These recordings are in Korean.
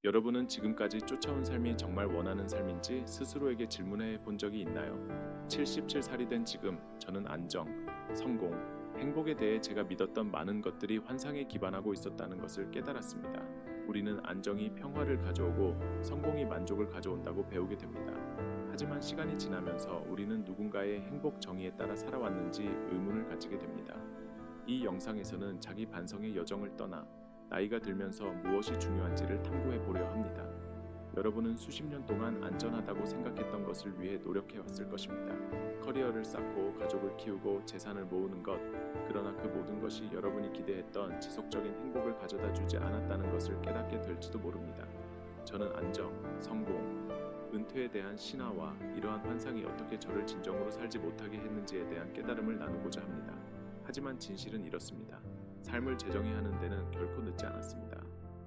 여러분은 지금까지 쫓아온 삶이 정말 원하는 삶인지 스스로에게 질문해 본 적이 있나요? 77살이 된 지금 저는 안정, 성공, 행복에 대해 제가 믿었던 많은 것들이 환상에 기반하고 있었다는 것을 깨달았습니다. 우리는 안정이 평화를 가져오고 성공이 만족을 가져온다고 배우게 됩니다. 하지만 시간이 지나면서 우리는 누군가의 행복 정의에 따라 살아왔는지 의문을 가지게 됩니다. 이 영상에서는 자기 반성의 여정을 떠나 나이가 들면서 무엇이 중요한지를 탐구해 보려 합니다. 여러분은 수십 년 동안 안전하다고 생각했던 것을 위해 노력해 왔을 것입니다. 커리어를 쌓고 가족을 키우고 재산을 모으는 것, 그러나 그 모든 것이 여러분이 기대했던 지속적인 행복을 가져다 주지 않았다는 것을 깨닫게 될지도 모릅니다. 저는 안정, 성공, 은퇴에 대한 신화와 이러한 환상이 어떻게 저를 진정으로 살지 못하게 했는지에 대한 깨달음을 나누고자 합니다. 하지만 진실은 이렇습니다. 삶을 재정의하는 데는 결코 늦지 않았습니다.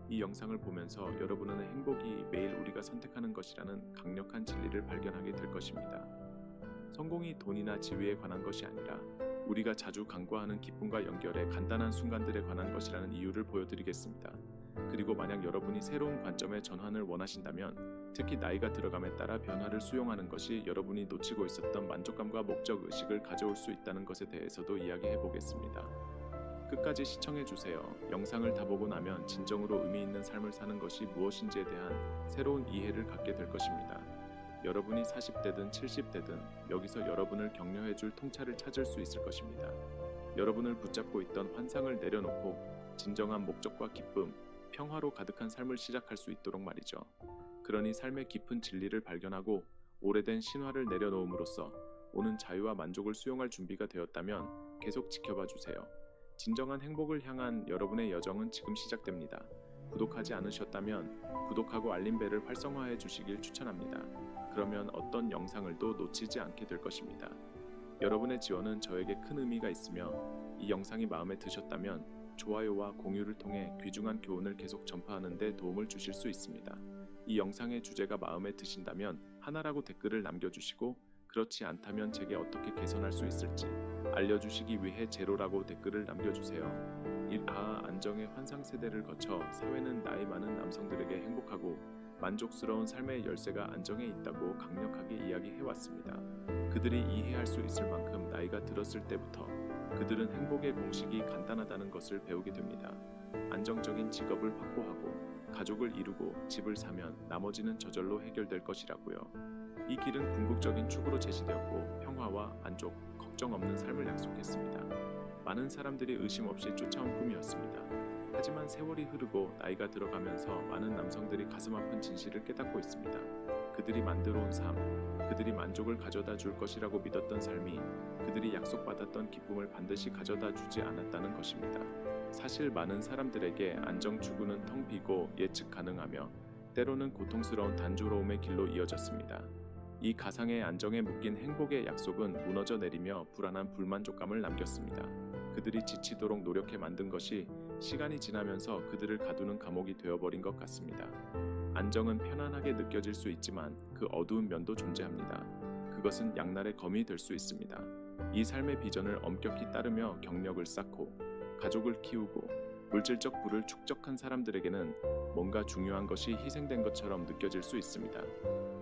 이 영상을 보면서 여러분은 행복이 매일 우리가 선택하는 것이라는 강력한 진리를 발견하게 될 것입니다. 성공이 돈이나 지위에 관한 것이 아니라 우리가 자주 간과하는 기쁨과 연결해 간단한 순간들에 관한 것이라는 이유를 보여드리겠습니다. 그리고 만약 여러분이 새로운 관점의 전환을 원하신다면, 특히 나이가 들어감에 따라 변화를 수용하는 것이 여러분이 놓치고 있었던 만족감과 목적 의식을 가져올 수 있다는 것에 대해서도 이야기해 보겠습니다. 끝까지 시청해주세요. 영상을 다 보고 나면 진정으로 의미 있는 삶을 사는 것이 무엇인지에 대한 새로운 이해를 갖게 될 것입니다. 여러분이 40대든 70대든 여기서 여러분을 격려해줄 통찰을 찾을 수 있을 것입니다. 여러분을 붙잡고 있던 환상을 내려놓고 진정한 목적과 기쁨, 평화로 가득한 삶을 시작할 수 있도록 말이죠. 그러니 삶의 깊은 진리를 발견하고 오래된 신화를 내려놓음으로써 오는 자유와 만족을 수용할 준비가 되었다면 계속 지켜봐 주세요. 진정한 행복을 향한 여러분의 여정은 지금 시작됩니다. 구독하지 않으셨다면 구독하고 알림벨을 활성화해 주시길 추천합니다. 그러면 어떤 영상을도 놓치지 않게 될 것입니다. 여러분의 지원은 저에게 큰 의미가 있으며, 이 영상이 마음에 드셨다면 좋아요와 공유를 통해 귀중한 교훈을 계속 전파하는 데 도움을 주실 수 있습니다. 이 영상의 주제가 마음에 드신다면 하나라고 댓글을 남겨주시고, 그렇지 않다면 제게 어떻게 개선할 수 있을지 알려주시기 위해 제로라고 댓글을 남겨주세요. 안정의 환상 세대를 거쳐 사회는 나이 많은 남성들에게 행복하고 만족스러운 삶의 열쇠가 안정에 있다고 강력하게 이야기해왔습니다. 그들이 이해할 수 있을 만큼 나이가 들었을 때부터 그들은 행복의 공식이 간단하다는 것을 배우게 됩니다. 안정적인 직업을 확보하고 가족을 이루고 집을 사면 나머지는 저절로 해결될 것이라고요. 이 길은 궁극적인 축으로 제시되었고 평화와 만족, 걱정 없는 삶을 약속했습니다. 많은 사람들이 의심 없이 쫓아온 꿈이었습니다. 하지만 세월이 흐르고 나이가 들어가면서 많은 남성들이 가슴 아픈 진실을 깨닫고 있습니다. 그들이 만들어온 삶, 그들이 만족을 가져다 줄 것이라고 믿었던 삶이 그들이 약속받았던 기쁨을 반드시 가져다 주지 않았다는 것입니다. 사실 많은 사람들에게 안정 추구는 텅 비고 예측 가능하며 때로는 고통스러운 단조로움의 길로 이어졌습니다. 이 가상의 안정에 묶인 행복의 약속은 무너져 내리며 불안한 불만족감을 남겼습니다. 그들이 지치도록 노력해 만든 것이 시간이 지나면서 그들을 가두는 감옥이 되어버린 것 같습니다. 안정은 편안하게 느껴질 수 있지만 그 어두운 면도 존재합니다. 그것은 양날의 검이 될 수 있습니다. 이 삶의 비전을 엄격히 따르며 경력을 쌓고 가족을 키우고 물질적 부를 축적한 사람들에게는 뭔가 중요한 것이 희생된 것처럼 느껴질 수 있습니다.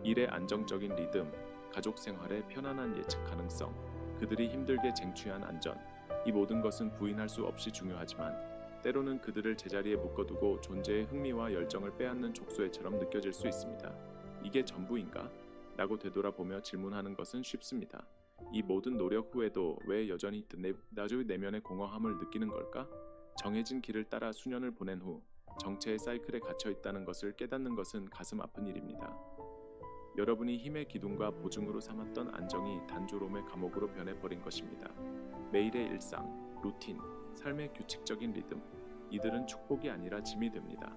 일의 안정적인 리듬, 가족 생활의 편안한 예측 가능성, 그들이 힘들게 쟁취한 안전, 이 모든 것은 부인할 수 없이 중요하지만 때로는 그들을 제자리에 묶어두고 존재의 흥미와 열정을 빼앗는 족쇄처럼 느껴질 수 있습니다. 이게 전부인가? 라고 되돌아보며 질문하는 것은 쉽습니다. 이 모든 노력 후에도 왜 여전히 내면의 공허함을 느끼는 걸까? 정해진 길을 따라 수년을 보낸 후 정체의 사이클에 갇혀 있다는 것을 깨닫는 것은 가슴 아픈 일입니다. 여러분이 힘의 기둥과 보증으로 삼았던 안정이 단조로움의 감옥으로 변해버린 것입니다. 매일의 일상, 루틴, 삶의 규칙적인 리듬, 이들은 축복이 아니라 짐이 됩니다.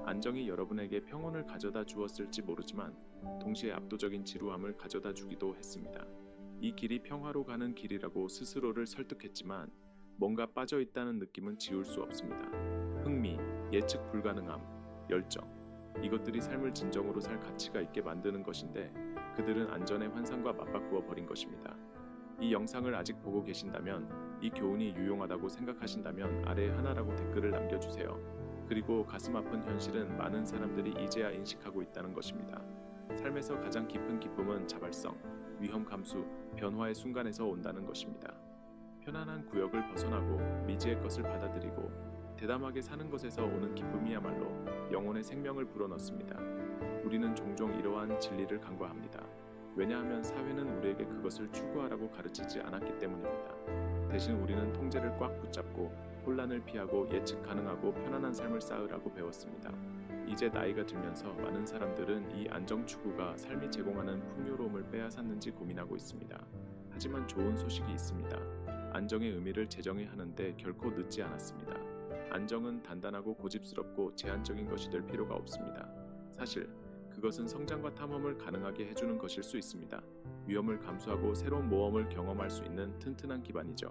안정이 여러분에게 평온을 가져다 주었을지 모르지만 동시에 압도적인 지루함을 가져다 주기도 했습니다. 이 길이 평화로 가는 길이라고 스스로를 설득했지만 뭔가 빠져있다는 느낌은 지울 수 없습니다. 흥미, 예측 불가능함, 열정, 이것들이 삶을 진정으로 살 가치가 있게 만드는 것인데 그들은 안전의 환상과 맞바꾸어 버린 것입니다. 이 영상을 아직 보고 계신다면, 이 교훈이 유용하다고 생각하신다면 아래에 하나라고 댓글을 남겨주세요. 그리고 가슴 아픈 현실은 많은 사람들이 이제야 인식하고 있다는 것입니다. 삶에서 가장 깊은 기쁨은 자발성, 위험 감수, 변화의 순간에서 온다는 것입니다. 편안한 구역을 벗어나고 미지의 것을 받아들이고 대담하게 사는 것에서 오는 기쁨이야말로 영혼의 생명을 불어넣습니다. 우리는 종종 이러한 진리를 간과합니다. 왜냐하면 사회는 우리에게 그것을 추구하라고 가르치지 않았기 때문입니다. 대신 우리는 통제를 꽉 붙잡고 혼란을 피하고 예측 가능하고 편안한 삶을 쌓으라고 배웠습니다. 이제 나이가 들면서 많은 사람들은 이 안정 추구가 삶이 제공하는 풍요로움을 빼앗았는지 고민하고 있습니다. 하지만 좋은 소식이 있습니다. 안정의 의미를 재정의하는데 결코 늦지 않았습니다. 안정은 단단하고 고집스럽고 제한적인 것이 될 필요가 없습니다. 사실 그것은 성장과 탐험을 가능하게 해주는 것일 수 있습니다. 위험을 감수하고 새로운 모험을 경험할 수 있는 튼튼한 기반이죠.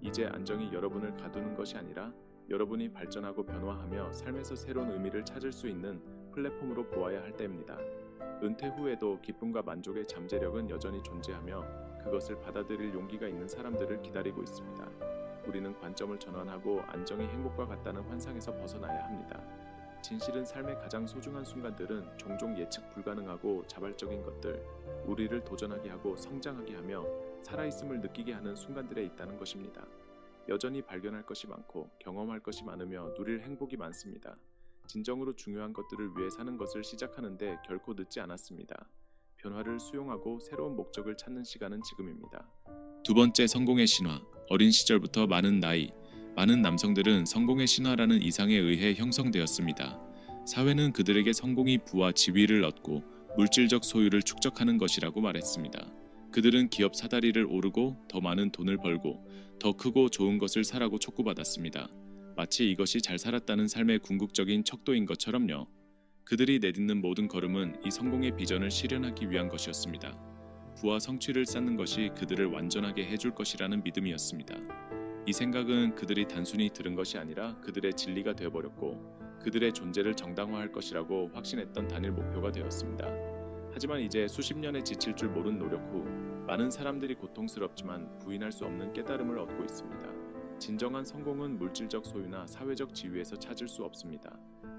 이제 안정이 여러분을 가두는 것이 아니라 여러분이 발전하고 변화하며 삶에서 새로운 의미를 찾을 수 있는 플랫폼으로 보아야 할 때입니다. 은퇴 후에도 기쁨과 만족의 잠재력은 여전히 존재하며 그것을 받아들일 용기가 있는 사람들을 기다리고 있습니다. 우리는 관점을 전환하고 안정이 행복과 같다는 환상에서 벗어나야 합니다. 진실은 삶의 가장 소중한 순간들은 종종 예측 불가능하고 자발적인 것들, 우리를 도전하게 하고 성장하게 하며 살아있음을 느끼게 하는 순간들에 있다는 것입니다. 여전히 발견할 것이 많고 경험할 것이 많으며 누릴 행복이 많습니다. 진정으로 중요한 것들을 위해 사는 것을 시작하는데 결코 늦지 않았습니다. 변화를 수용하고 새로운 목적을 찾는 시간은 지금입니다. 두 번째, 성공의 신화. 어린 시절부터 많은 남성들은 성공의 신화라는 이상에 의해 형성되었습니다. 사회는 그들에게 성공이 부와 지위를 얻고 물질적 소유를 축적하는 것이라고 말했습니다. 그들은 기업 사다리를 오르고 더 많은 돈을 벌고 더 크고 좋은 것을 사라고 촉구받았습니다. 마치 이것이 잘 살았다는 삶의 궁극적인 척도인 것처럼요. 그들이 내딛는 모든 걸음은 이 성공의 비전을 실현하기 위한 것이었습니다. 부와 성취를 쌓는 것이 그들을 완전하게 해줄 것이라는 믿음이었습니다. 이 생각은 그들이 단순히 들은 것이 아니라 그들의 진리가 되어버렸고 그들의 존재를 정당화할 것이라고 확신했던 단일 목표가 되었습니다. 하지만 이제 수십 년의 지칠 줄 모른 노력 후 많은 사람들이 고통스럽지만 부인할 수 없는 깨달음을 얻고 있습니다. 진정한 성공은 물질적 소유나 사회적 지위에서 찾을 수 없습니다.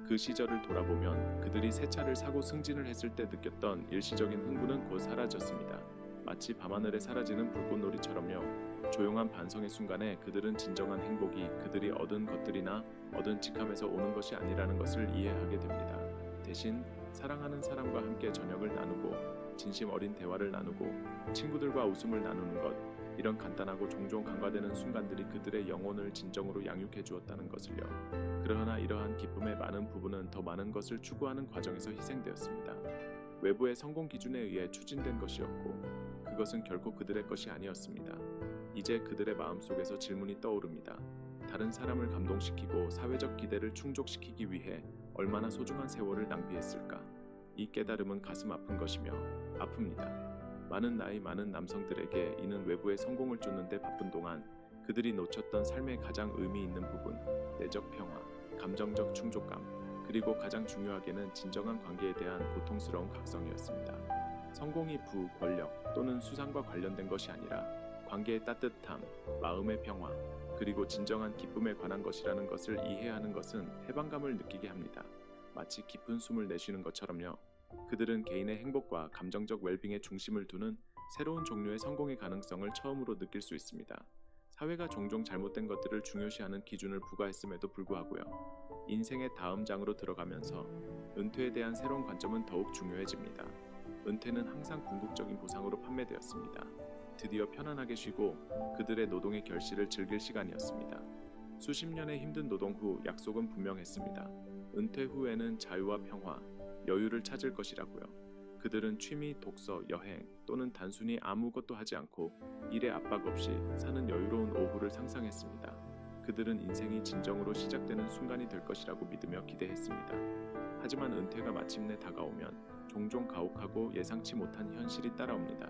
그 시절을 돌아보면 그들이 새 차를 사고 승진을 했을 때 느꼈던 일시적인 흥분은 곧 사라졌습니다. 마치 밤하늘에 사라지는 불꽃놀이처럼요. 조용한 반성의 순간에 그들은 진정한 행복이 그들이 얻은 것들이나 얻은 직함에서 오는 것이 아니라는 것을 이해하게 됩니다. 대신 사랑하는 사람과 함께 저녁을 나누고 진심 어린 대화를 나누고 친구들과 웃음을 나누는 것, 이런 간단하고 종종 간과되는 순간들이 그들의 영혼을 진정으로 양육해 주었다는 것을요. 그러나 이러한 기쁨의 많은 부분은 더 많은 것을 추구하는 과정에서 희생되었습니다. 외부의 성공 기준에 의해 추진된 것이었고 그것은 결코 그들의 것이 아니었습니다. 이제 그들의 마음속에서 질문이 떠오릅니다. 다른 사람을 감동시키고 사회적 기대를 충족시키기 위해 얼마나 소중한 세월을 낭비했을까? 이 깨달음은 가슴 아픈 것이며 아픕니다. 많은 남성들에게 이는 외부의 성공을 쫓는 데 바쁜 동안 그들이 놓쳤던 삶의 가장 의미 있는 부분, 내적 평화, 감정적 충족감, 그리고 가장 중요하게는 진정한 관계에 대한 고통스러운 각성이었습니다. 성공이 부, 권력 또는 수상과 관련된 것이 아니라 관계의 따뜻함, 마음의 평화, 그리고 진정한 기쁨에 관한 것이라는 것을 이해하는 것은 해방감을 느끼게 합니다. 마치 깊은 숨을 내쉬는 것처럼요. 그들은 개인의 행복과 감정적 웰빙에 중심을 두는 새로운 종류의 성공의 가능성을 처음으로 느낄 수 있습니다. 사회가 종종 잘못된 것들을 중요시하는 기준을 부과했음에도 불구하고요. 인생의 다음 장으로 들어가면서 은퇴에 대한 새로운 관점은 더욱 중요해집니다. 은퇴는 항상 궁극적인 보상으로 판매되었습니다. 드디어 편안하게 쉬고 그들의 노동의 결실을 즐길 시간이었습니다. 수십 년의 힘든 노동 후 약속은 분명했습니다. 은퇴 후에는 자유와 평화, 여유를 찾을 것이라고요. 그들은 취미, 독서, 여행 또는 단순히 아무것도 하지 않고 일의 압박 없이 사는 여유로운 오후를 상상했습니다. 그들은 인생이 진정으로 시작되는 순간이 될 것이라고 믿으며 기대했습니다. 하지만 은퇴가 마침내 다가오면 종종 가혹하고 예상치 못한 현실이 따라옵니다.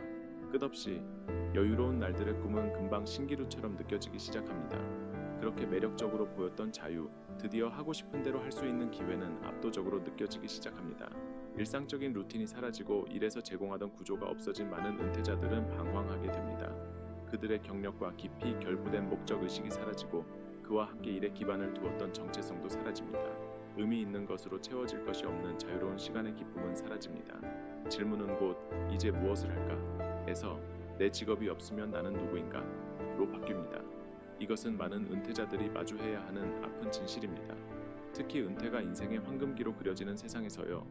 끝없이 여유로운 날들의 꿈은 금방 신기루처럼 느껴지기 시작합니다. 그렇게 매력적으로 보였던 자유, 드디어 하고 싶은 대로 할 수 있는 기회는 압도적으로 느껴지기 시작합니다. 일상적인 루틴이 사라지고 일에서 제공하던 구조가 없어진 많은 은퇴자들은 방황하게 됩니다. 그들의 경력과 깊이 결부된 목적의식이 사라지고 그와 함께 일에 기반을 두었던 정체성도 사라집니다. 의미 있는 것으로 채워질 것이 없는 자유로운 시간의 기쁨은 사라집니다. 질문은 곧 이제 무엇을 할까? 에서 내 직업이 없으면 나는 누구인가? 로 바뀝니다. 이것은 많은 은퇴자들이 마주해야 하는 아픈 진실입니다. 특히 은퇴가 인생의 황금기로 그려지는 세상에서요.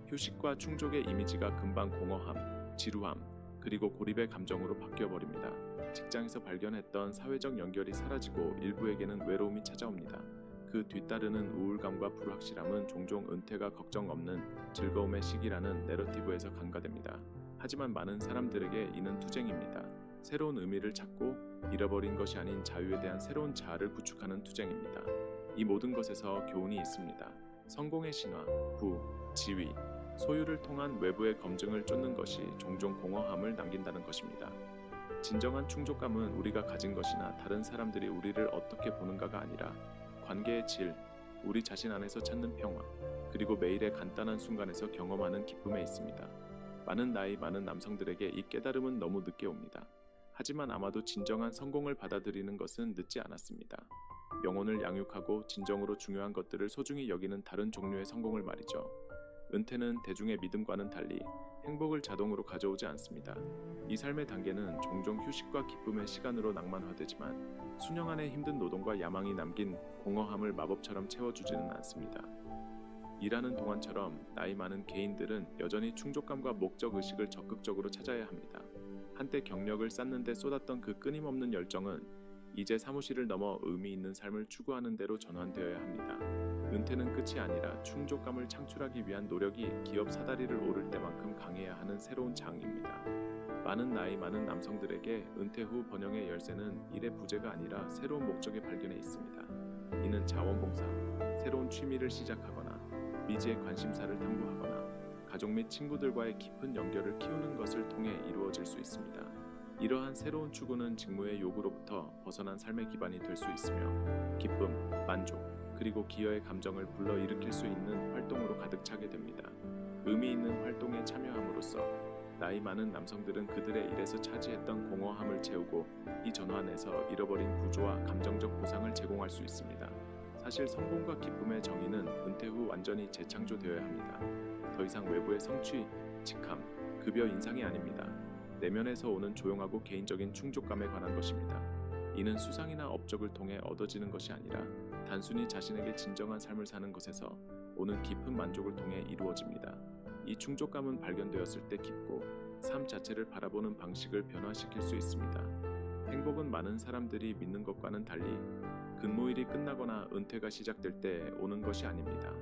휴식과 충족의 이미지가 금방 공허함, 지루함, 그리고 고립의 감정으로 바뀌어버립니다. 직장에서 발견했던 사회적 연결이 사라지고 일부에게는 외로움이 찾아옵니다. 그 뒤따르는 우울감과 불확실함은 종종 은퇴가 걱정 없는 즐거움의 시기라는 내러티브에서 간과됩니다. 하지만 많은 사람들에게 이는 투쟁입니다. 새로운 의미를 찾고 잃어버린 것이 아닌 자유에 대한 새로운 자아를 구축하는 투쟁입니다. 이 모든 것에서 교훈이 있습니다. 성공의 신화, 부, 지위, 소유를 통한 외부의 검증을 쫓는 것이 종종 공허함을 남긴다는 것입니다. 진정한 충족감은 우리가 가진 것이나 다른 사람들이 우리를 어떻게 보는가가 아니라 관계의 질, 우리 자신 안에서 찾는 평화, 그리고 매일의 간단한 순간에서 경험하는 기쁨에 있습니다. 많은 나이 많은 남성들에게 이 깨달음은 너무 늦게 옵니다. 하지만 아마도 진정한 성공을 받아들이는 것은 늦지 않았습니다. 영혼을 양육하고 진정으로 중요한 것들을 소중히 여기는 다른 종류의 성공을 말이죠. 은퇴는 대중의 믿음과는 달리 행복을 자동으로 가져오지 않습니다. 이 삶의 단계는 종종 휴식과 기쁨의 시간으로 낭만화되지만 수년간의 힘든 노동과 야망이 남긴 공허함을 마법처럼 채워주지는 않습니다. 일하는 동안처럼 나이 많은 개인들은 여전히 충족감과 목적의식을 적극적으로 찾아야 합니다. 한때 경력을 쌓는 데 쏟았던 그 끊임없는 열정은 이제 사무실을 넘어 의미 있는 삶을 추구하는 데로 전환되어야 합니다. 은퇴는 끝이 아니라 충족감을 창출하기 위한 노력이 기업 사다리를 오를 때만큼 강해야 하는 새로운 장입니다. 많은 나이 많은 남성들에게 은퇴 후 번영의 열쇠는 일의 부재가 아니라 새로운 목적의 발견에 있습니다. 이는 자원봉사, 새로운 취미를 시작하거나 미지의 관심사를 탐구하거나 가족 및 친구들과의 깊은 연결을 키우는 것을 통해 이루어질 수 있습니다. 이러한 새로운 추구는 직무의 요구로부터 벗어난 삶의 기반이 될 수 있으며 기쁨, 만족, 그리고 기여의 감정을 불러일으킬 수 있는 활동으로 가득 차게 됩니다. 의미 있는 활동에 참여함으로써 나이 많은 남성들은 그들의 일에서 차지했던 공허함을 채우고 이 전환에서 잃어버린 구조와 감정적 보상을 제공할 수 있습니다. 사실 성공과 기쁨의 정의는 은퇴 후 완전히 재창조되어야 합니다. 더 이상 외부의 성취, 직함, 급여 인상이 아닙니다. 내면에서 오는 조용하고 개인적인 충족감에 관한 것입니다. 이는 수상이나 업적을 통해 얻어지는 것이 아니라 단순히 자신에게 진정한 삶을 사는 것에서 오는 깊은 만족을 통해 이루어집니다. 이 충족감은 발견되었을 때 깊고 삶 자체를 바라보는 방식을 변화시킬 수 있습니다. 행복은 많은 사람들이 믿는 것과는 달리 근무일이 끝나거나 은퇴가 시작될 때 오는 것이 아닙니다.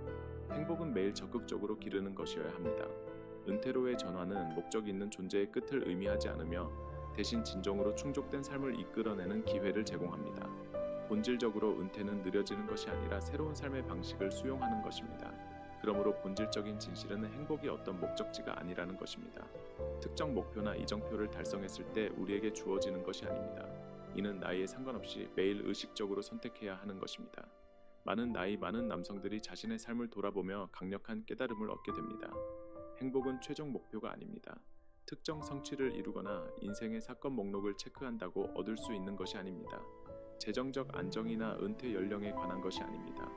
행복은 매일 적극적으로 기르는 것이어야 합니다. 은퇴로의 전환은 목적 있는 존재의 끝을 의미하지 않으며 대신 진정으로 충족된 삶을 이끌어내는 기회를 제공합니다. 본질적으로 은퇴는 느려지는 것이 아니라 새로운 삶의 방식을 수용하는 것입니다. 그러므로 본질적인 진실은 행복이 어떤 목적지가 아니라는 것입니다. 특정 목표나 이정표를 달성했을 때 우리에게 주어지는 것이 아닙니다. 이는 나이에 상관없이 매일 의식적으로 선택해야 하는 것입니다. 많은 나이 많은 남성들이 자신의 삶을 돌아보며 강력한 깨달음을 얻게 됩니다. 행복은 최종 목표가 아닙니다. 특정 성취를 이루거나 인생의 사건 목록을 체크한다고 얻을 수 있는 것이 아닙니다. 재정적 안정이나 은퇴 연령에 관한 것이 아닙니다.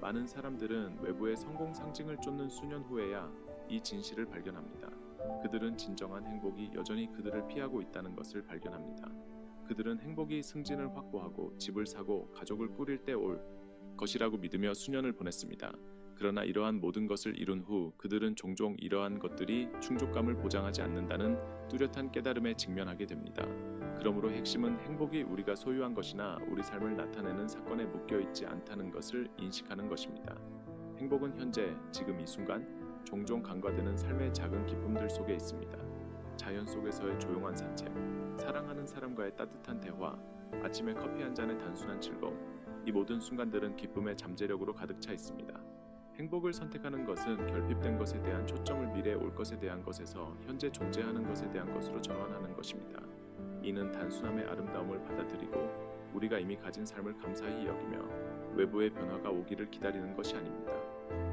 많은 사람들은 외부의 성공 상징을 쫓는 수년 후에야 이 진실을 발견합니다. 그들은 진정한 행복이 여전히 그들을 피하고 있다는 것을 발견합니다. 그들은 행복이 승진을 확보하고 집을 사고 가족을 꾸릴 때 올 것이라고 믿으며 수년을 보냈습니다. 그러나 이러한 모든 것을 이룬 후 그들은 종종 이러한 것들이 충족감을 보장하지 않는다는 뚜렷한 깨달음에 직면하게 됩니다. 그러므로 핵심은 행복이 우리가 소유한 것이나 우리 삶을 나타내는 사건에 묶여있지 않다는 것을 인식하는 것입니다. 행복은 현재, 지금 이 순간, 종종 간과되는 삶의 작은 기쁨들 속에 있습니다. 자연 속에서의 조용한 산책, 사랑하는 사람과의 따뜻한 대화, 아침에 커피 한 잔의 단순한 즐거움, 이 모든 순간들은 기쁨의 잠재력으로 가득 차 있습니다. 행복을 선택하는 것은 결핍된 것에 대한 초점을 미래에 올 것에 대한 것에서 현재 존재하는 것에 대한 것으로 전환하는 것입니다. 이는 단순함의 아름다움을 받아들이고 우리가 이미 가진 삶을 감사히 여기며 외부의 변화가 오기를 기다리는 것이 아닙니다.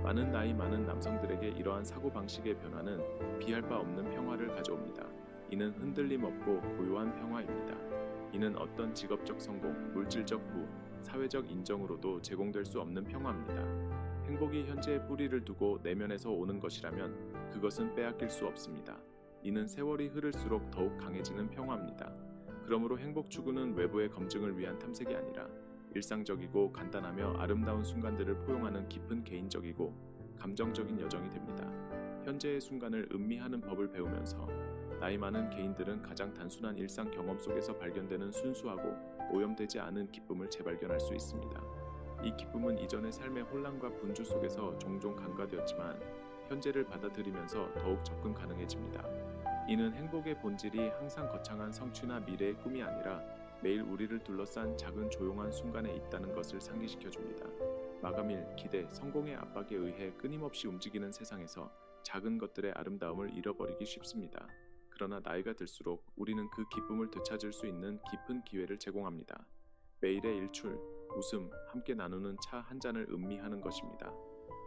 많은 나이 많은 남성들에게 이러한 사고방식의 변화는 비할 바 없는 평화를 가져옵니다. 이는 흔들림 없고 고요한 평화입니다. 이는 어떤 직업적 성공, 물질적 부, 사회적 인정으로도 제공될 수 없는 평화입니다. 행복이 현재의 뿌리를 두고 내면에서 오는 것이라면 그것은 빼앗길 수 없습니다. 이는 세월이 흐를수록 더욱 강해지는 평화입니다. 그러므로 행복 추구는 외부의 검증을 위한 탐색이 아니라 일상적이고 간단하며 아름다운 순간들을 포용하는 깊은 개인적이고 감정적인 여정이 됩니다. 현재의 순간을 음미하는 법을 배우면서 나이 많은 개인들은 가장 단순한 일상 경험 속에서 발견되는 순수하고 오염되지 않은 기쁨을 재발견할 수 있습니다. 이 기쁨은 이전의 삶의 혼란과 분주 속에서 종종 간과되었지만 현재를 받아들이면서 더욱 접근 가능해집니다. 이는 행복의 본질이 항상 거창한 성취나 미래의 꿈이 아니라 매일 우리를 둘러싼 작은 조용한 순간에 있다는 것을 상기시켜 줍니다. 마감일, 기대, 성공의 압박에 의해 끊임없이 움직이는 세상에서 작은 것들의 아름다움을 잃어버리기 쉽습니다. 그러나 나이가 들수록 우리는 그 기쁨을 되찾을 수 있는 깊은 기회를 제공합니다. 매일의 일출, 웃음, 함께 나누는 차 한 잔을 음미하는 것입니다.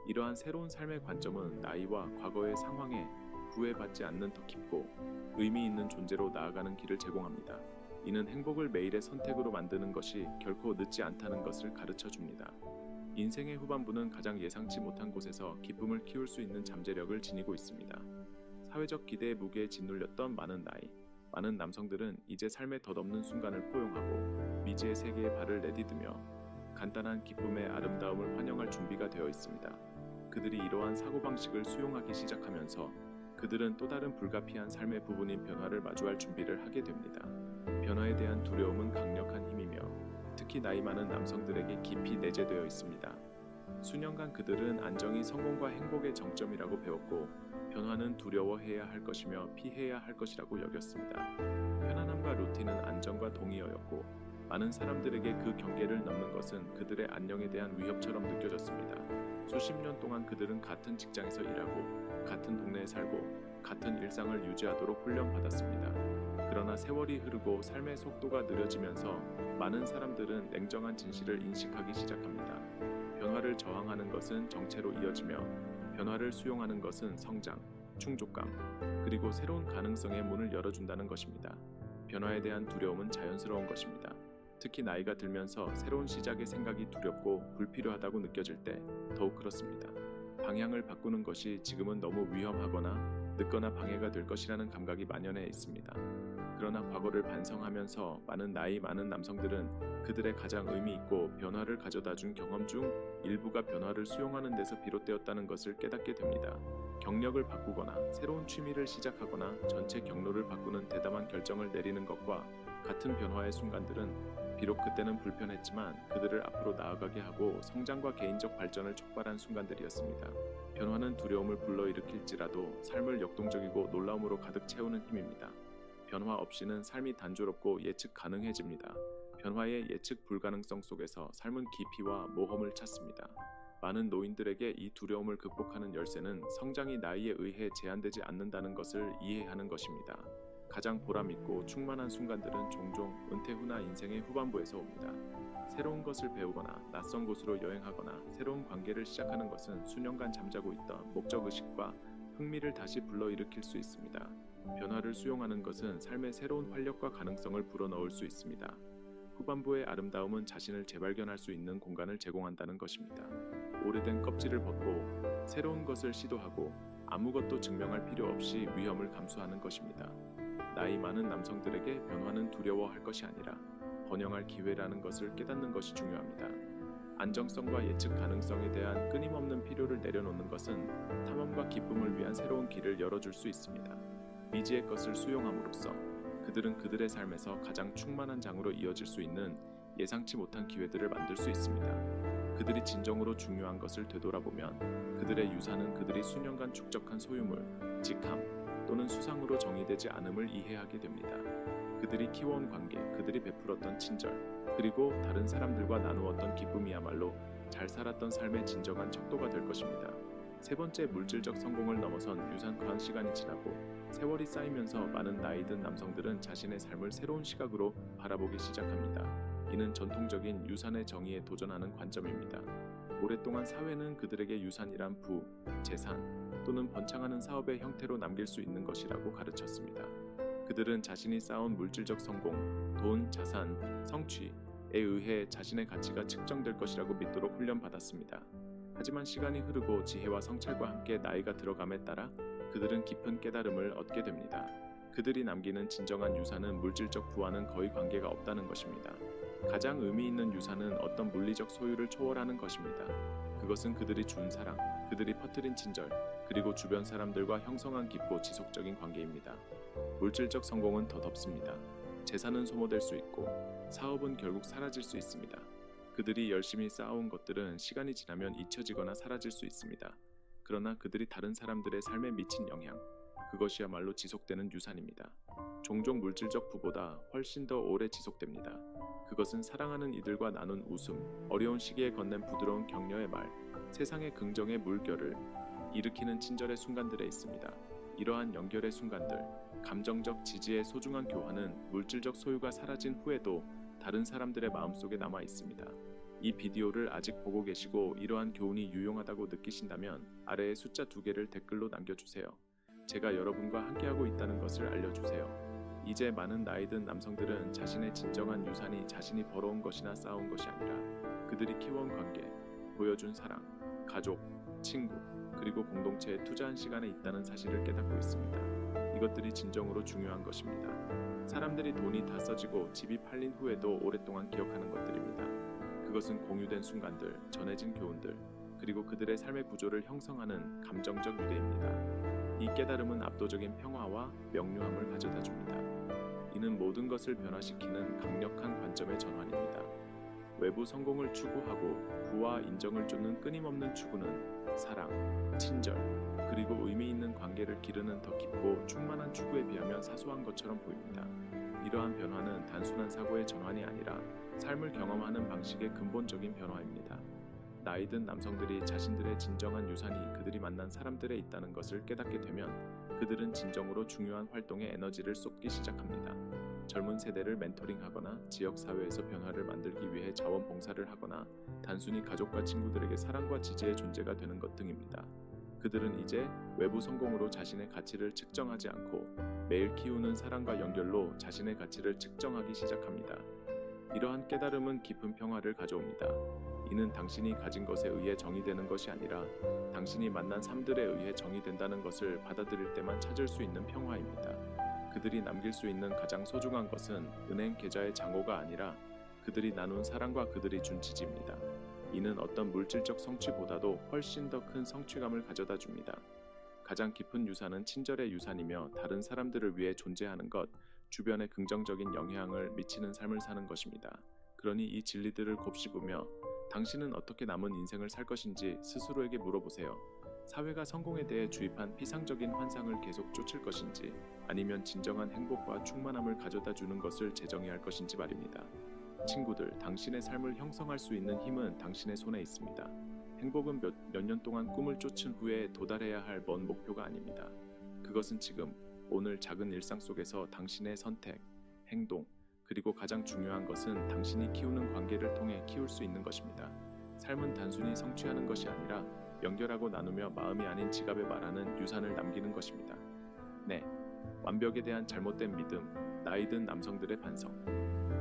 이러한 새로운 삶의 관점은 나이와 과거의 상황에 구애받지 않는 더 깊고 의미 있는 존재로 나아가는 길을 제공합니다. 이는 행복을 매일의 선택으로 만드는 것이 결코 늦지 않다는 것을 가르쳐 줍니다. 인생의 후반부는 가장 예상치 못한 곳에서 기쁨을 키울 수 있는 잠재력을 지니고 있습니다. 사회적 기대의 무게에 짓눌렸던 많은 남성들은 이제 삶의 덧없는 순간을 포용하고 미지의 세계에 발을 내디디며 간단한 기쁨의 아름다움을 환영할 준비가 되어 있습니다. 그들이 이러한 사고방식을 수용하기 시작하면서 그들은 또 다른 불가피한 삶의 부분인 변화를 마주할 준비를 하게 됩니다. 변화에 대한 두려움은 강력한 힘이며 특히 나이 많은 남성들에게 깊이 내재되어 있습니다. 수년간 그들은 안정이 성공과 행복의 정점이라고 배웠고 변화는 두려워해야 할 것이며 피해야 할 것이라고 여겼습니다. 편안함과 루틴은 안정과 동의어였고 많은 사람들에게 그 경계를 넘는 것은 그들의 안녕에 대한 위협처럼 느껴졌습니다. 수십 년 동안 그들은 같은 직장에서 일하고 같은 동네에 살고 같은 일상을 유지하도록 훈련받았습니다. 그러나 세월이 흐르고 삶의 속도가 느려지면서 많은 사람들은 냉정한 진실을 인식하기 시작합니다. 변화를 저항하는 것은 정체로 이어지며 변화를 수용하는 것은 성장, 충족감, 그리고 새로운 가능성의 문을 열어준다는 것입니다. 변화에 대한 두려움은 자연스러운 것입니다. 특히 나이가 들면서 새로운 시작의 생각이 두렵고 불필요하다고 느껴질 때 더욱 그렇습니다. 방향을 바꾸는 것이 지금은 너무 위험하거나 늦거나 방해가 될 것이라는 감각이 만연해 있습니다. 그러나 과거를 반성하면서 나이 많은 남성들은 그들의 가장 의미 있고 변화를 가져다 준 경험 중 일부가 변화를 수용하는 데서 비롯되었다는 것을 깨닫게 됩니다. 경력을 바꾸거나 새로운 취미를 시작하거나 전체 경로를 바꾸는 대담한 결정을 내리는 것과 같은 변화의 순간들은 비록 그때는 불편했지만 그들을 앞으로 나아가게 하고 성장과 개인적 발전을 촉발한 순간들이었습니다. 변화는 두려움을 불러일으킬지라도 삶을 역동적이고 놀라움으로 가득 채우는 힘입니다. 변화 없이는 삶이 단조롭고 예측 가능해집니다. 변화의 예측 불가능성 속에서 삶은 깊이와 모험을 찾습니다. 많은 노인들에게 이 두려움을 극복하는 열쇠는 성장이 나이에 의해 제한되지 않는다는 것을 이해하는 것입니다. 가장 보람있고 충만한 순간들은 종종 은퇴 후나 인생의 후반부에서 옵니다. 새로운 것을 배우거나 낯선 곳으로 여행하거나 새로운 관계를 시작하는 것은 수년간 잠자고 있던 목적의식과 흥미를 다시 불러일으킬 수 있습니다. 변화를 수용하는 것은 삶의 새로운 활력과 가능성을 불어넣을 수 있습니다. 후반부의 아름다움은 자신을 재발견할 수 있는 공간을 제공한다는 것입니다. 오래된 껍질을 벗고 새로운 것을 시도하고 아무것도 증명할 필요 없이 위험을 감수하는 것입니다. 나이 많은 남성들에게 변화는 두려워할 것이 아니라 번영할 기회라는 것을 깨닫는 것이 중요합니다. 안정성과 예측 가능성에 대한 끊임없는 필요를 내려놓는 것은 탐험과 기쁨을 위한 새로운 길을 열어줄 수 있습니다. 미지의 것을 수용함으로써 그들은 그들의 삶에서 가장 충만한 장으로 이어질 수 있는 예상치 못한 기회들을 만들 수 있습니다. 그들이 진정으로 중요한 것을 되돌아보면 그들의 유산은 그들이 수년간 축적한 소유물, 직함 또는 수상으로 정의되지 않음을 이해하게 됩니다. 그들이 키워온 관계, 그들이 베풀었던 친절, 그리고 다른 사람들과 나누었던 기쁨이야말로 잘 살았던 삶의 진정한 척도가 될 것입니다. 세 번째, 물질적 성공을 넘어선 유산화한 시간이 지나고 세월이 쌓이면서 많은 나이 든 남성들은 자신의 삶을 새로운 시각으로 바라보기 시작합니다. 이는 전통적인 유산의 정의에 도전하는 관점입니다. 오랫동안 사회는 그들에게 유산이란 부, 재산 또는 번창하는 사업의 형태로 남길 수 있는 것이라고 가르쳤습니다. 그들은 자신이 쌓은 물질적 성공, 돈, 자산, 성취에 의해 자신의 가치가 측정될 것이라고 믿도록 훈련받았습니다. 하지만 시간이 흐르고 지혜와 성찰과 함께 나이가 들어감에 따라 그들은 깊은 깨달음을 얻게 됩니다. 그들이 남기는 진정한 유산은 물질적 부와는 거의 관계가 없다는 것입니다. 가장 의미 있는 유산은 어떤 물리적 소유를 초월하는 것입니다. 그것은 그들이 준 사랑, 그들이 퍼뜨린 친절, 그리고 주변 사람들과 형성한 깊고 지속적인 관계입니다. 물질적 성공은 더 덥습니다. 재산은 소모될 수 있고 사업은 결국 사라질 수 있습니다. 그들이 열심히 쌓아온 것들은 시간이 지나면 잊혀지거나 사라질 수 있습니다. 그러나 그들이 다른 사람들의 삶에 미친 영향, 그것이야말로 지속되는 유산입니다. 종종 물질적 부보다 훨씬 더 오래 지속됩니다. 그것은 사랑하는 이들과 나눈 웃음, 어려운 시기에 건넨 부드러운 격려의 말, 세상의 긍정의 물결을 일으키는 친절의 순간들에 있습니다. 이러한 연결의 순간들, 감정적 지지의 소중한 교환은 물질적 소유가 사라진 후에도 다른 사람들의 마음속에 남아 있습니다. 이 비디오를 아직 보고 계시고 이러한 교훈이 유용하다고 느끼신다면 아래에 숫자 2개를 댓글로 남겨주세요. 제가 여러분과 함께하고 있다는 것을 알려주세요. 이제 많은 나이 든 남성들은 자신의 진정한 유산이 자신이 벌어온 것이나 쌓아온 것이 아니라 그들이 키워온 관계, 보여준 사랑, 가족, 친구, 그리고 공동체에 투자한 시간에 있다는 사실을 깨닫고 있습니다. 이것들이 진정으로 중요한 것입니다. 사람들이 돈이 다 써지고 집이 팔린 후에도 오랫동안 기억하는 것들입니다. 그것은 공유된 순간들, 전해진 교훈들, 그리고 그들의 삶의 구조를 형성하는 감정적 유대입니다. 이 깨달음은 압도적인 평화와 명료함을 가져다 줍니다. 이는 모든 것을 변화시키는 강력한 관점의 전환입니다. 외부 성공을 추구하고 부와 인정을 쫓는 끊임없는 추구는 사랑, 친절, 그리고 의미 있는 관계를 기르는 더 깊고 충만한 추구에 비하면 사소한 것처럼 보입니다. 이러한 변화는 단순한 사고의 전환이 아니라 삶을 경험하는 방식의 근본적인 변화입니다. 나이 든 남성들이 자신들의 진정한 유산이 그들이 만난 사람들에 있다는 것을 깨닫게 되면 그들은 진정으로 중요한 활동에 에너지를 쏟기 시작합니다. 젊은 세대를 멘토링하거나 지역사회에서 변화를 만들기 위해 자원봉사를 하거나 단순히 가족과 친구들에게 사랑과 지지의 존재가 되는 것 등입니다. 그들은 이제 외부 성공으로 자신의 가치를 측정하지 않고 매일 키우는 사랑과 연결로 자신의 가치를 측정하기 시작합니다. 이러한 깨달음은 깊은 평화를 가져옵니다. 이는 당신이 가진 것에 의해 정의되는 것이 아니라 당신이 만난 삶들에 의해 정의된다는 것을 받아들일 때만 찾을 수 있는 평화입니다. 그들이 남길 수 있는 가장 소중한 것은 은행 계좌의 잔고가 아니라 그들이 나눈 사랑과 그들이 준 지지입니다. 이는 어떤 물질적 성취보다도 훨씬 더 큰 성취감을 가져다 줍니다. 가장 깊은 유산은 친절의 유산이며 다른 사람들을 위해 존재하는 것, 주변에 긍정적인 영향을 미치는 삶을 사는 것입니다. 그러니 이 진리들을 곱씹으며 당신은 어떻게 남은 인생을 살 것인지 스스로에게 물어보세요. 사회가 성공에 대해 주입한 피상적인 환상을 계속 쫓을 것인지 아니면 진정한 행복과 충만함을 가져다 주는 것을 재정의할 것인지 말입니다. 친구들, 당신의 삶을 형성할 수 있는 힘은 당신의 손에 있습니다. 행복은 몇 년 동안 꿈을 쫓은 후에 도달해야 할 먼 목표가 아닙니다. 그것은 지금, 오늘 작은 일상 속에서 당신의 선택, 행동, 그리고 가장 중요한 것은 당신이 키우는 관계를 통해 키울 수 있는 것입니다. 삶은 단순히 성취하는 것이 아니라 연결하고 나누며 마음이 아닌 지갑에 말하는 유산을 남기는 것입니다. 네, 완벽에 대한 잘못된 믿음, 나이 든 남성들의 반성.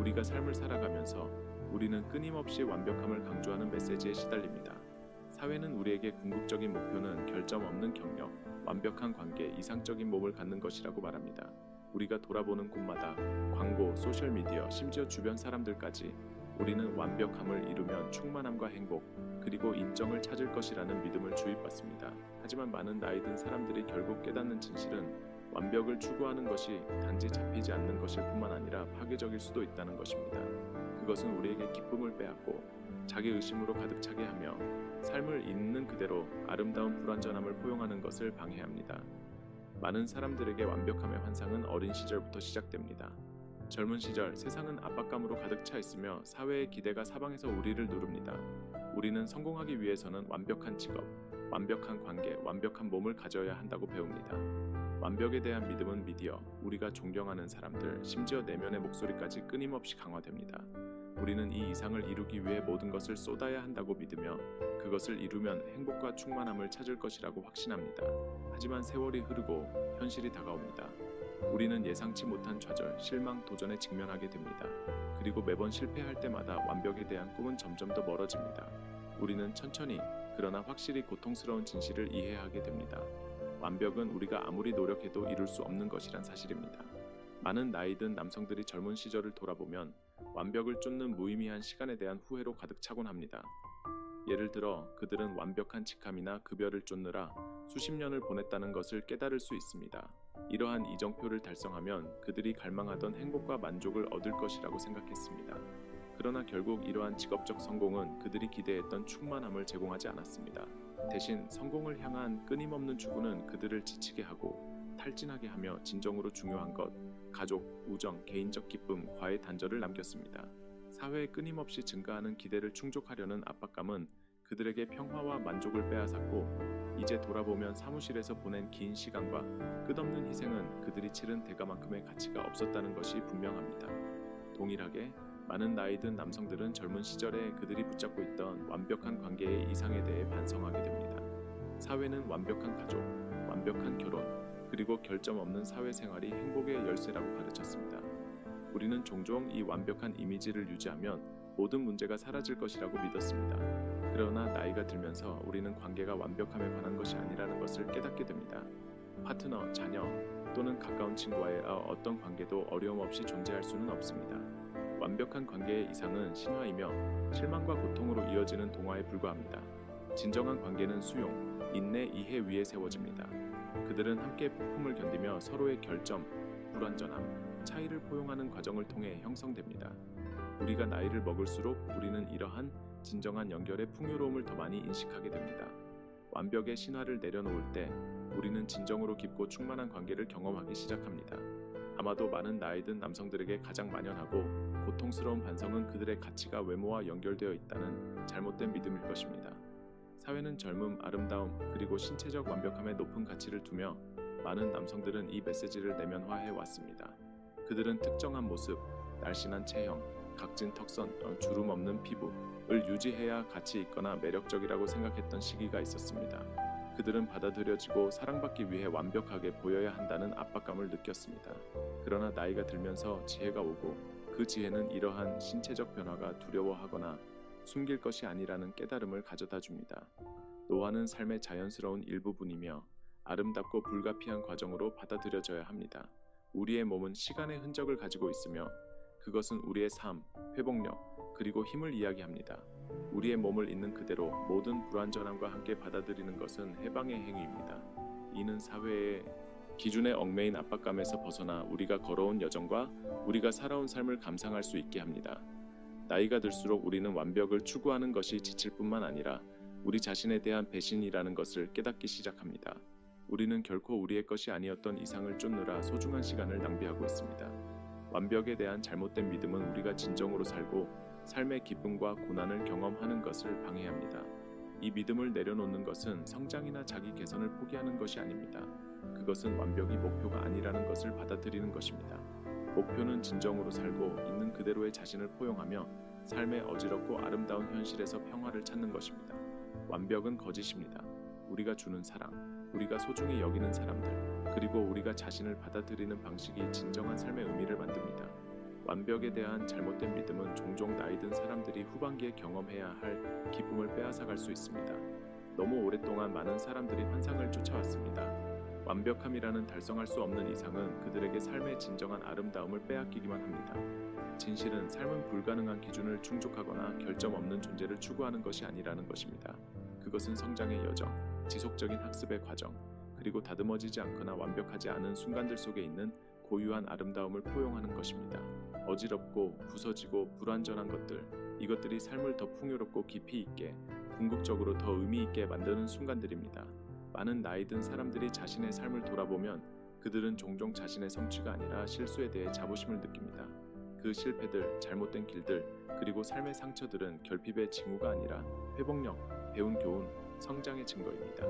우리가 삶을 살아가면서 우리는 끊임없이 완벽함을 강조하는 메시지에 시달립니다. 사회는 우리에게 궁극적인 목표는 결점 없는 경력, 완벽한 관계, 이상적인 몸을 갖는 것이라고 말합니다. 우리가 돌아보는 곳마다 광고, 소셜미디어, 심지어 주변 사람들까지 우리는 완벽함을 이루면 충만함과 행복, 그리고 인정을 찾을 것이라는 믿음을 주입받습니다. 하지만 많은 나이 든 사람들이 결국 깨닫는 진실은 완벽을 추구하는 것이 단지 잡히지 않는 것일 뿐만 아니라 파괴적일 수도 있다는 것입니다. 그것은 우리에게 기쁨을 빼앗고 자기 의심으로 가득 차게 하며 삶을 있는 그대로 아름다운 불완전함을 포용하는 것을 방해합니다. 많은 사람들에게 완벽함의 환상은 어린 시절부터 시작됩니다. 젊은 시절 세상은 압박감으로 가득 차 있으며 사회의 기대가 사방에서 우리를 누릅니다. 우리는 성공하기 위해서는 완벽한 직업, 완벽한 관계, 완벽한 몸을 가져야 한다고 배웁니다. 완벽에 대한 믿음은 미디어, 우리가 존경하는 사람들, 심지어 내면의 목소리까지 끊임없이 강화됩니다. 우리는 이 이상을 이루기 위해 모든 것을 쏟아야 한다고 믿으며 그것을 이루면 행복과 충만함을 찾을 것이라고 확신합니다. 하지만 세월이 흐르고 현실이 다가옵니다. 우리는 예상치 못한 좌절, 실망, 도전에 직면하게 됩니다. 그리고 매번 실패할 때마다 완벽에 대한 꿈은 점점 더 멀어집니다. 우리는 천천히, 그러나 확실히 고통스러운 진실을 이해하게 됩니다. 완벽은 우리가 아무리 노력해도 이룰 수 없는 것이란 사실입니다. 많은 나이 든 남성들이 젊은 시절을 돌아보면 완벽을 쫓는 무의미한 시간에 대한 후회로 가득 차곤 합니다. 예를 들어 그들은 완벽한 직함이나 급여를 쫓느라 수십 년을 보냈다는 것을 깨달을 수 있습니다. 이러한 이정표를 달성하면 그들이 갈망하던 행복과 만족을 얻을 것이라고 생각했습니다. 그러나 결국 이러한 직업적 성공은 그들이 기대했던 충만함을 제공하지 않았습니다. 대신 성공을 향한 끊임없는 추구는 그들을 지치게 하고 탈진하게 하며 진정으로 중요한 것, 가족, 우정, 개인적 기쁨, 과의 단절을 남겼습니다. 사회에 끊임없이 증가하는 기대를 충족하려는 압박감은 그들에게 평화와 만족을 빼앗았고, 이제 돌아보면 사무실에서 보낸 긴 시간과 끝없는 희생은 그들이 치른 대가만큼의 가치가 없었다는 것이 분명합니다. 동일하게 많은 나이 든 남성들은 젊은 시절에 그들이 붙잡고 있던 완벽한 관계의 이상에 대해 반성하게 됩니다. 사회는 완벽한 가족, 완벽한 결혼, 그리고 결점 없는 사회생활이 행복의 열쇠라고 가르쳤습니다. 우리는 종종 이 완벽한 이미지를 유지하면 모든 문제가 사라질 것이라고 믿었습니다. 그러나 나이가 들면서 우리는 관계가 완벽함에 관한 것이 아니라는 것을 깨닫게 됩니다. 파트너, 자녀 또는 가까운 친구와의 어떤 관계도 어려움 없이 존재할 수는 없습니다. 완벽한 관계의 이상은 신화이며 실망과 고통으로 이어지는 동화에 불과합니다. 진정한 관계는 수용, 인내, 이해 위에 세워집니다. 그들은 함께 폭풍을 견디며 서로의 결점, 불완전함, 차이를 포용하는 과정을 통해 형성됩니다. 우리가 나이를 먹을수록 우리는 이러한 진정한 연결의 풍요로움을 더 많이 인식하게 됩니다. 완벽의 신화를 내려놓을 때 우리는 진정으로 깊고 충만한 관계를 경험하기 시작합니다. 아마도 많은 나이 든 남성들에게 가장 만연하고 고통스러운 반성은 그들의 가치가 외모와 연결되어 있다는 잘못된 믿음일 것입니다. 사회는 젊음, 아름다움, 그리고 신체적 완벽함에 높은 가치를 두며 많은 남성들은 이 메시지를 내면화해 왔습니다. 그들은 특정한 모습, 날씬한 체형, 각진 턱선, 주름 없는 피부를 유지해야 가치 있거나 매력적이라고 생각했던 시기가 있었습니다. 그들은 받아들여지고 사랑받기 위해 완벽하게 보여야 한다는 압박감을 느꼈습니다. 그러나 나이가 들면서 지혜가 오고 그 지혜는 이러한 신체적 변화가 두려워하거나 숨길 것이 아니라는 깨달음을 가져다 줍니다. 노화는 삶의 자연스러운 일부분이며 아름답고 불가피한 과정으로 받아들여져야 합니다. 우리의 몸은 시간의 흔적을 가지고 있으며 그것은 우리의 삶, 회복력, 그리고 힘을 이야기합니다. 우리의 몸을 있는 그대로 모든 불완전함과 함께 받아들이는 것은 해방의 행위입니다. 이는 사회의 기준에 얽매인 압박감에서 벗어나 우리가 걸어온 여정과 우리가 살아온 삶을 감상할 수 있게 합니다. 나이가 들수록 우리는 완벽을 추구하는 것이 지칠 뿐만 아니라 우리 자신에 대한 배신이라는 것을 깨닫기 시작합니다. 우리는 결코 우리의 것이 아니었던 이상을 쫓느라 소중한 시간을 낭비하고 있습니다. 완벽에 대한 잘못된 믿음은 우리가 진정으로 살고 삶의 기쁨과 고난을 경험하는 것을 방해합니다. 이 믿음을 내려놓는 것은 성장이나 자기 개선을 포기하는 것이 아닙니다. 그것은 완벽이 목표가 아니라는 것을 받아들이는 것입니다. 목표는 진정으로 살고 있는 그대로의 자신을 포용하며 삶의 어지럽고 아름다운 현실에서 평화를 찾는 것입니다. 완벽은 거짓입니다. 우리가 주는 사랑, 우리가 소중히 여기는 사람들, 그리고 우리가 자신을 받아들이는 방식이 진정한 삶의 의미를 만듭니다. 완벽에 대한 잘못된 믿음은 종종 나이 든 사람들이 후반기에 경험해야 할 기쁨을 빼앗아갈 수 있습니다. 너무 오랫동안 많은 사람들이 환상을 쫓아왔습니다. 완벽함이라는 달성할 수 없는 이상은 그들에게 삶의 진정한 아름다움을 빼앗기기만 합니다. 진실은 삶은 불가능한 기준을 충족하거나 결점 없는 존재를 추구하는 것이 아니라는 것입니다. 그것은 성장의 여정, 지속적인 학습의 과정, 그리고 다듬어지지 않거나 완벽하지 않은 순간들 속에 있는 고유한 아름다움을 포용하는 것입니다. 어지럽고 부서지고 불완전한 것들, 이것들이 삶을 더 풍요롭고 깊이 있게, 궁극적으로 더 의미 있게 만드는 순간들입니다. 많은 나이 든 사람들이 자신의 삶을 돌아보면 그들은 종종 자신의 성취가 아니라 실수에 대해 자부심을 느낍니다. 그 실패들, 잘못된 길들, 그리고 삶의 상처들은 결핍의 징후가 아니라 회복력, 배운 교훈, 성장의 증거입니다.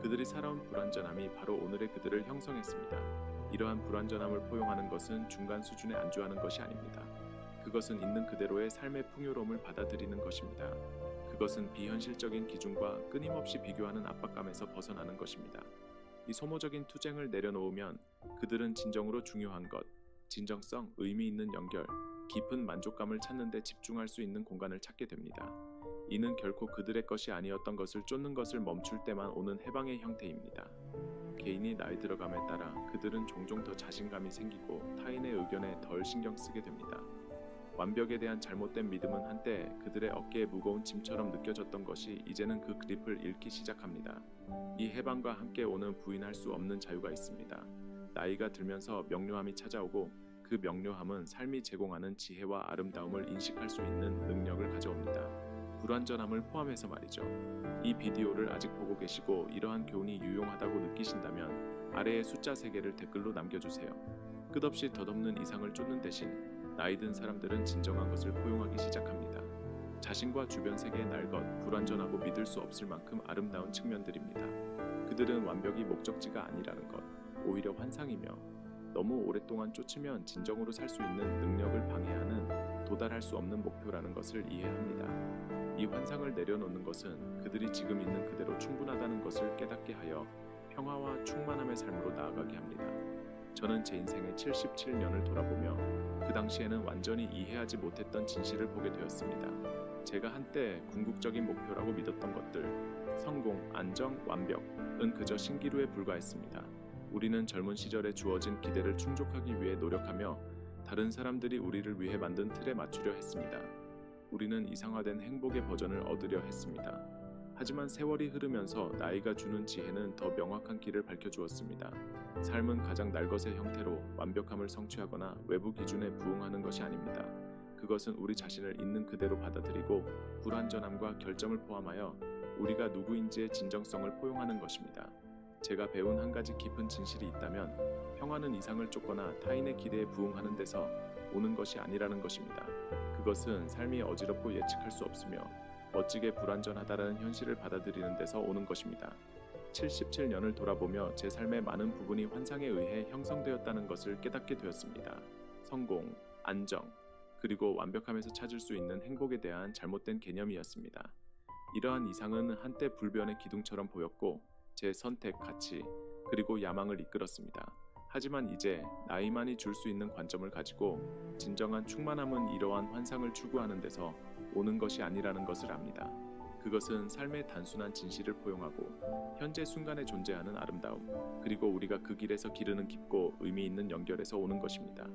그들이 살아온 불완전함이 바로 오늘의 그들을 형성했습니다. 이러한 불완전함을 포용하는 것은 중간 수준에 안주하는 것이 아닙니다. 그것은 있는 그대로의 삶의 풍요로움을 받아들이는 것입니다. 그것은 비현실적인 기준과 끊임없이 비교하는 압박감에서 벗어나는 것입니다. 이 소모적인 투쟁을 내려놓으면 그들은 진정으로 중요한 것, 진정성, 의미 있는 연결, 깊은 만족감을 찾는 데 집중할 수 있는 공간을 찾게 됩니다. 이는 결코 그들의 것이 아니었던 것을 쫓는 것을 멈출 때만 오는 해방의 형태입니다. 개인이 나이 들어감에 따라 그들은 종종 더 자신감이 생기고 타인의 의견에 덜 신경 쓰게 됩니다. 완벽에 대한 잘못된 믿음은 한때 그들의 어깨에 무거운 짐처럼 느껴졌던 것이 이제는 그 그립을 잃기 시작합니다. 이 해방과 함께 오는 부인할 수 없는 자유가 있습니다. 나이가 들면서 명료함이 찾아오고 그 명료함은 삶이 제공하는 지혜와 아름다움을 인식할 수 있는 능력을 가져옵니다. 불완전함을 포함해서 말이죠. 이 비디오를 아직 보고 계시고 이러한 교훈이 유용하다고 느끼신다면 아래의 숫자 3개를 댓글로 남겨주세요. 끝없이 덧없는 이상을 쫓는 대신 나이 든 사람들은 진정한 것을 포용하기 시작합니다. 자신과 주변 세계의 날것, 불완전하고 믿을 수 없을 만큼 아름다운 측면들입니다. 그들은 완벽이 목적지가 아니라는 것, 오히려 환상이며 너무 오랫동안 쫓으면 진정으로 살 수 있는 능력을 방해하는 도달할 수 없는 목표라는 것을 이해합니다. 이 환상을 내려놓는 것은 그들이 지금 있는 그대로 충분하다는 것을 깨닫게 하여 평화와 충만함의 삶으로 나아가게 합니다. 저는 제 인생의 77년을 돌아보며 그 당시에는 완전히 이해하지 못했던 진실을 보게 되었습니다. 제가 한때 궁극적인 목표라고 믿었던 것들, 성공, 안정, 완벽은 그저 신기루에 불과했습니다. 우리는 젊은 시절에 주어진 기대를 충족하기 위해 노력하며 다른 사람들이 우리를 위해 만든 틀에 맞추려 했습니다. 우리는 이상화된 행복의 버전을 얻으려 했습니다. 하지만 세월이 흐르면서 나이가 주는 지혜는 더 명확한 길을 밝혀주었습니다. 삶은 가장 날것의 형태로 완벽함을 성취하거나 외부 기준에 부응하는 것이 아닙니다. 그것은 우리 자신을 있는 그대로 받아들이고 불완전함과 결점을 포함하여 우리가 누구인지의 진정성을 포용하는 것입니다. 제가 배운 한 가지 깊은 진실이 있다면 평화는 이상을 쫓거나 타인의 기대에 부응하는 데서 오는 것이 아니라는 것입니다. 그것은 삶이 어지럽고 예측할 수 없으며 멋지게 불완전하다라는 현실을 받아들이는 데서 오는 것입니다. 77년을 돌아보며 제 삶의 많은 부분이 환상에 의해 형성되었다는 것을 깨닫게 되었습니다. 성공, 안정, 그리고 완벽함에서 찾을 수 있는 행복에 대한 잘못된 개념이었습니다. 이러한 이상은 한때 불변의 기둥처럼 보였고 제 선택, 가치, 그리고 야망을 이끌었습니다. 하지만 이제 나이만이 줄 수 있는 관점을 가지고 진정한 충만함은 이러한 환상을 추구하는 데서 오는 것이 아니라는 것을 압니다. 그것은 삶의 단순한 진실을 포용하고 현재 순간에 존재하는 아름다움, 그리고 우리가 그 길에서 기르는 깊고 의미 있는 연결에서 오는 것입니다.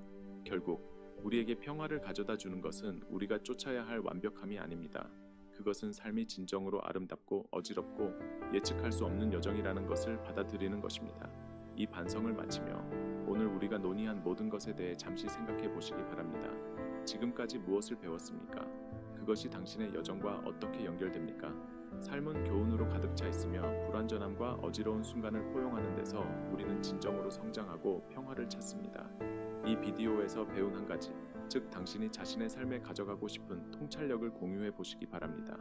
결국 우리에게 평화를 가져다 주는 것은 우리가 쫓아야 할 완벽함이 아닙니다. 그것은 삶이 진정으로 아름답고 어지럽고 예측할 수 없는 여정이라는 것을 받아들이는 것입니다. 이 반성을 마치며 오늘 우리가 논의한 모든 것에 대해 잠시 생각해 보시기 바랍니다. 지금까지 무엇을 배웠습니까? 그것이 당신의 여정과 어떻게 연결됩니까? 삶은 교훈으로 가득 차 있으며 불완전함과 어지러운 순간을 포용하는 데서 우리는 진정으로 성장하고 평화를 찾습니다. 이 비디오에서 배운 한 가지, 즉 당신이 자신의 삶에 가져가고 싶은 통찰력을 공유해 보시기 바랍니다.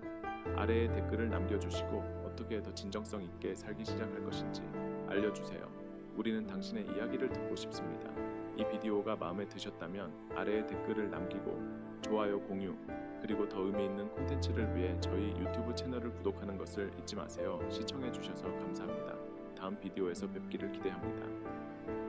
아래에 댓글을 남겨주시고 어떻게 더 진정성 있게 살기 시작할 것인지 알려주세요. 우리는 당신의 이야기를 듣고 싶습니다. 이 비디오가 마음에 드셨다면 아래에 댓글을 남기고 좋아요, 공유, 그리고 더 의미 있는 콘텐츠를 위해 저희 유튜브 채널을 구독하는 것을 잊지 마세요. 시청해 주셔서 감사합니다. 다음 비디오에서 뵙기를 기대합니다.